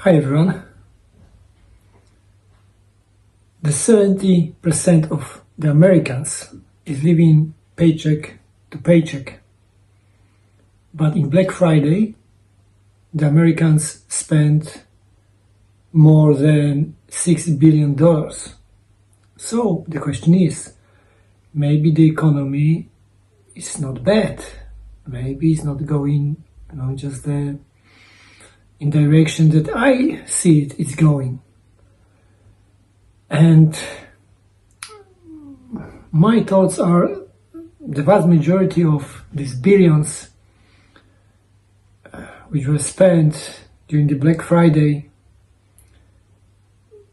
Hi everyone. The 70% of the Americans is living paycheck to paycheck. But in Black Friday, the Americans spent more than $6 billion. So the question is, maybe the economy is not bad. Maybe it's not going, just in direction that I see it's going. And my thoughts are the vast majority of these billions which were spent during the Black Friday,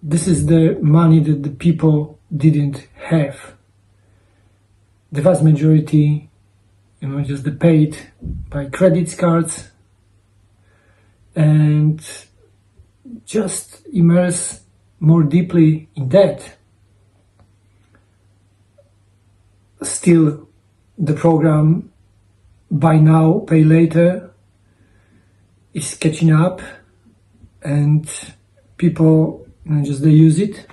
this is the money that the people didn't have. The vast majority, just the paid by credit cards and just immerse more deeply in debt. Still, the program Buy Now, Pay Later is catching up, and people they use it.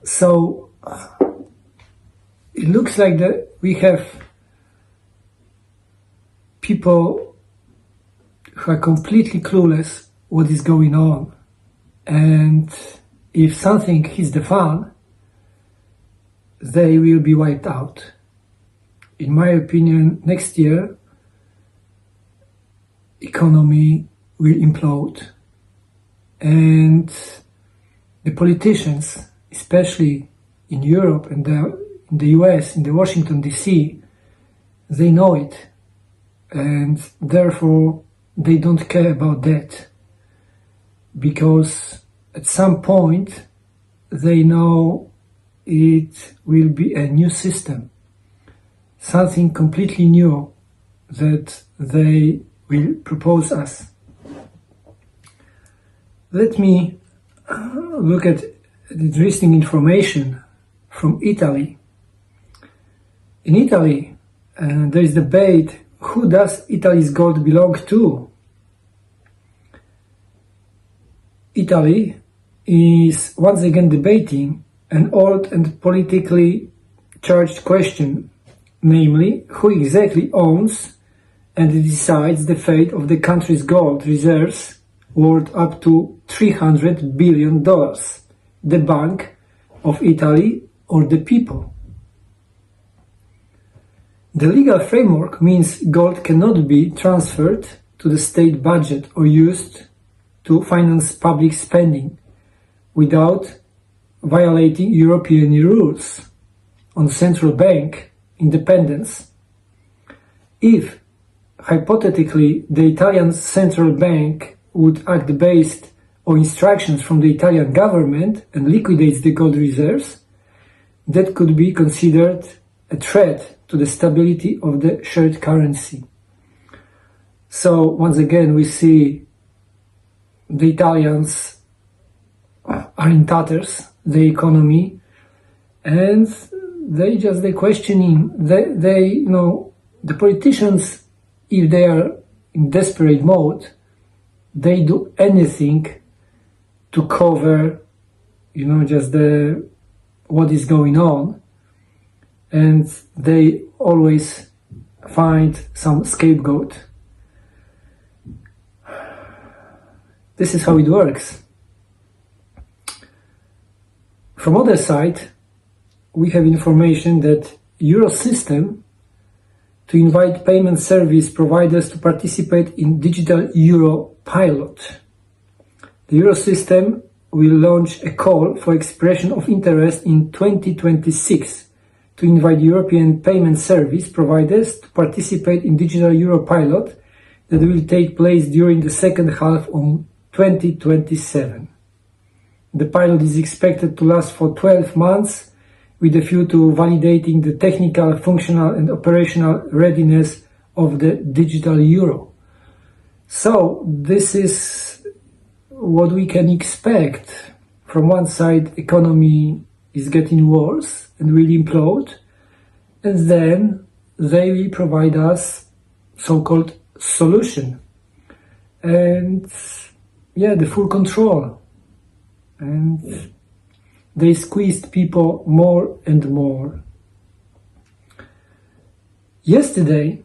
So it looks like that we have people who are completely clueless what is going on. And if something hits the fan, they will be wiped out. In my opinion, next year, economy will implode. And the politicians, especially in Europe and in the US, in the Washington DC, they know it. And therefore, they don't care about that. Because at some point they know it will be a new system, something completely new that they will propose us. Let me look at interesting information from Italy. In Italy, there is debate, who does Italy's gold belong to? Italy is once again debating an old and politically charged question, namely, who exactly owns and decides the fate of the country's gold reserves worth up to $300 billion, the Bank of Italy or the people? The legal framework means gold cannot be transferred to the state budget or used to finance public spending without violating European rules on central bank independence. If, hypothetically, the Italian central bank would act based on instructions from the Italian government and liquidates the gold reserves, that could be considered a threat to the stability of the shared currency. So once again we see the Italians are in tatters, the economy, and they're questioning. The politicians, if they are in desperate mode, they do anything to cover, what is going on, and they always find some scapegoat. This is how it works. From other side, we have information that Eurosystem to invite payment service providers to participate in digital euro pilot. The Eurosystem will launch a call for expression of interest in 2026 to invite European payment service providers to participate in digital euro pilot that will take place during the second half of 2027. The pilot is expected to last for 12 months with a view to validating the technical, functional and operational readiness of the digital euro. So this is what we can expect. From one side, economy is getting worse and will implode, and then they will provide us so-called solution. And the full control, and they squeezed people more and more. Yesterday,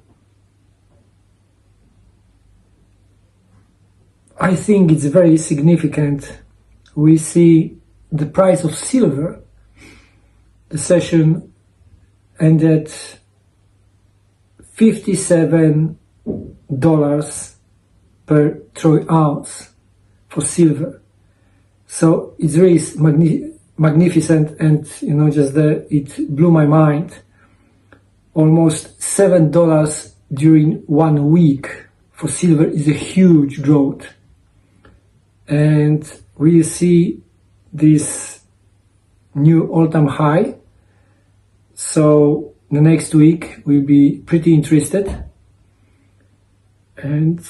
I think it's very significant. We see the price of silver. The session ended $57 per troy ounce for silver. So it's really magnificent, and it blew my mind. Almost $7 during 1 week for silver is a huge growth. And we see this new all-time high. So the next week we'll be pretty interested. And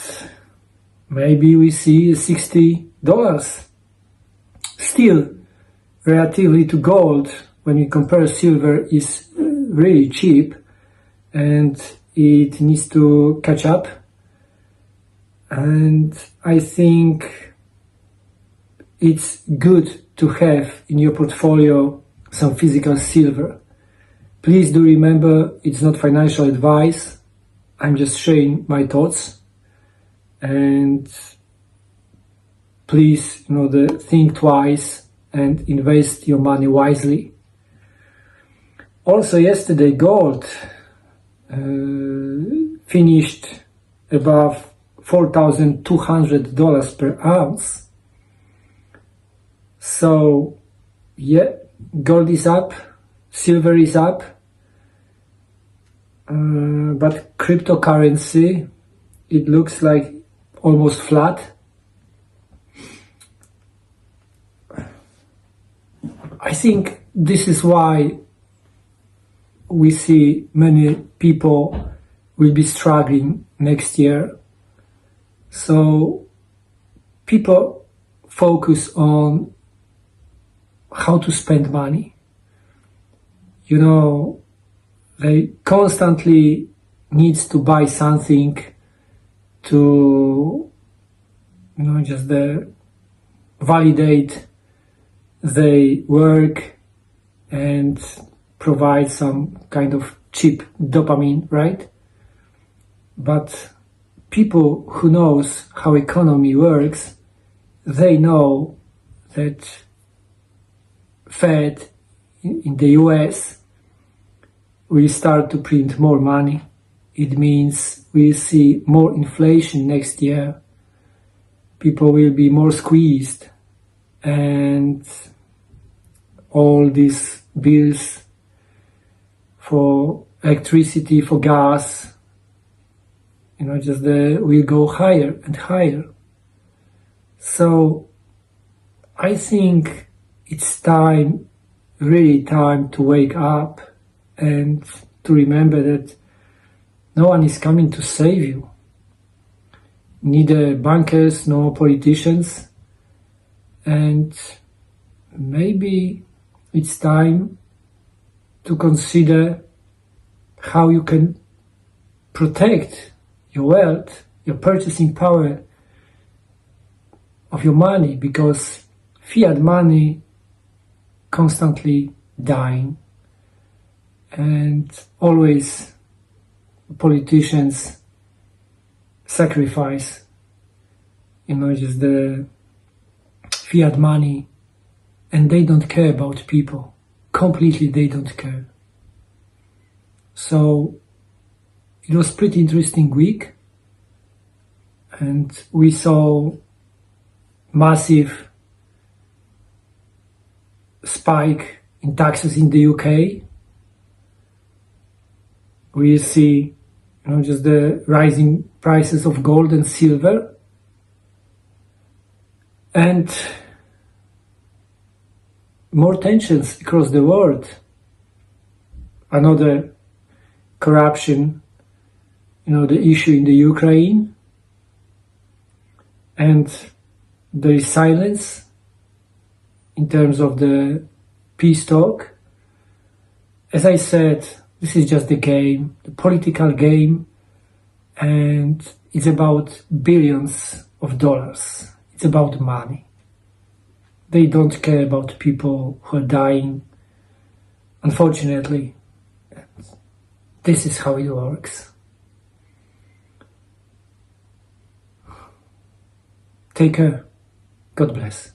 maybe we see $60. Still, relatively to gold, when you compare silver, is really cheap, and it needs to catch up. And I think it's good to have in your portfolio some physical silver. Please do remember, it's not financial advice. I'm just sharing my thoughts. And please, think twice and invest your money wisely. Also, yesterday, gold finished above $4,200 per ounce. So, gold is up, silver is up, but cryptocurrency, it looks like almost flat. I think this is why we see many people will be struggling next year. So people focus on how to spend money. They constantly needs to buy something to, validate their work and provide some kind of cheap dopamine, right? But people who knows how economy works, they know that Fed in the US will start to print more money. It means we'll see more inflation next year. People will be more squeezed, and all these bills for electricity, for gas, will go higher and higher. So I think it's really time to wake up and to remember that no one is coming to save you. Neither bankers nor politicians. And maybe it's time to consider how you can protect your wealth, your purchasing power of your money, because fiat money constantly dying, and always politicians sacrifice, the fiat money, and they don't care about people. Completely, they don't care. So it was pretty interesting week, and we saw massive spike in taxes in the UK. We see, the rising prices of gold and silver, and more tensions across the world. Another corruption, the issue in the Ukraine, and there is silence in terms of the peace talk. As I said, this is just the game, the political game, and it's about billions of dollars. It's about money. They don't care about people who are dying. Unfortunately, this is how it works. Take care. God bless.